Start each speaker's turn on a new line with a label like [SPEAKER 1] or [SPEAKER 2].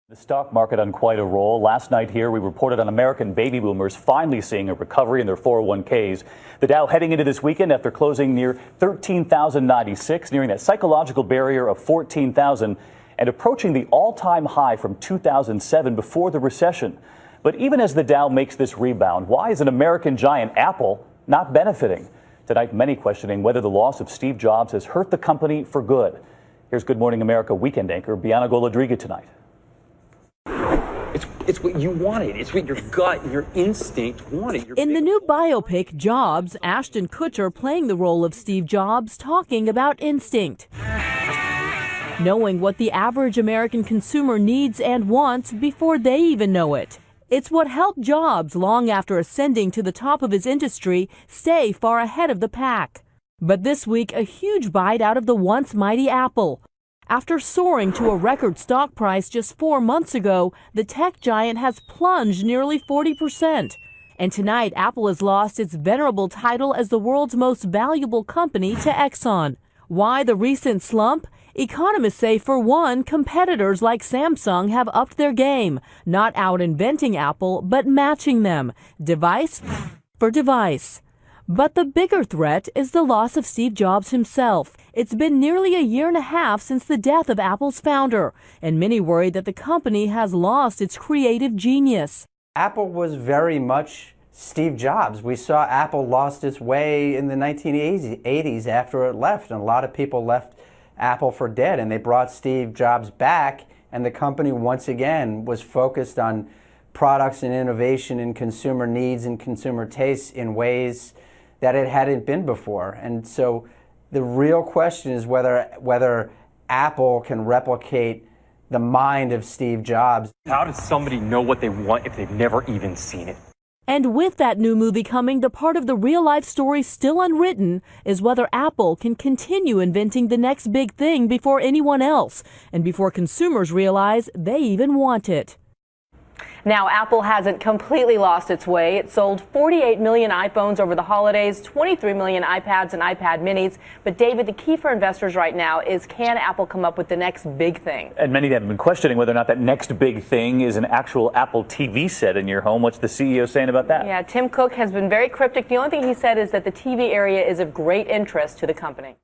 [SPEAKER 1] The stock market on quite a roll. Last night here, we reported on American baby boomers finally seeing a recovery in their 401ks. The Dow heading into this weekend after closing near 13,096, nearing that psychological barrier of 14,000 and approaching the all-time high from 2007 before the recession. But even as the Dow makes this rebound, why is an American giant, Apple, not benefiting? Tonight, many questioning whether the loss of Steve Jobs has hurt the company for good. Here's Good Morning America weekend anchor Bianca Goladriga tonight.
[SPEAKER 2] It's what you wanted. It's what your gut, your instinct wanted.
[SPEAKER 3] In the new biopic, Jobs, Ashton Kutcher playing the role of Steve Jobs, talking about instinct. Knowing what the average American consumer needs and wants before they even know it. It's what helped Jobs, long after ascending to the top of his industry, stay far ahead of the pack. But this week, a huge bite out of the once mighty Apple. After soaring to a record stock price just 4 months ago, the tech giant has plunged nearly 40%. And tonight, Apple has lost its venerable title as the world's most valuable company to Exxon. Why the recent slump? Economists say, for one, competitors like Samsung have upped their game, not out inventing Apple, but matching them, device for device. But the bigger threat is the loss of Steve Jobs himself. It's been nearly a year and a half since the death of Apple's founder, and many worry that the company has lost its creative genius.
[SPEAKER 4] Apple was very much Steve Jobs. We saw Apple lost its way in the 1980s after it left, and a lot of people left Apple for dead, and they brought Steve Jobs back, and the company once again was focused on products and innovation and consumer needs and consumer tastes in ways that it hadn't been before. And so the real question is whether Apple can replicate the mind of Steve Jobs.
[SPEAKER 2] How does somebody know what they want if they've never even seen it?
[SPEAKER 3] And with that new movie coming, the part of the real-life story still unwritten is whether Apple can continue inventing the next big thing before anyone else, and before consumers realize they even want it.
[SPEAKER 5] Now, Apple hasn't completely lost its way. It sold 48 million iPhones over the holidays, 23 million iPads and iPad minis. But, David, the key for investors right now is, can Apple come up with the next big thing?
[SPEAKER 1] And many have been questioning whether or not that next big thing is an actual Apple TV set in your home. What's the CEO saying about that?
[SPEAKER 5] Yeah, Tim Cook has been very cryptic. The only thing he said is that the TV area is of great interest to the company.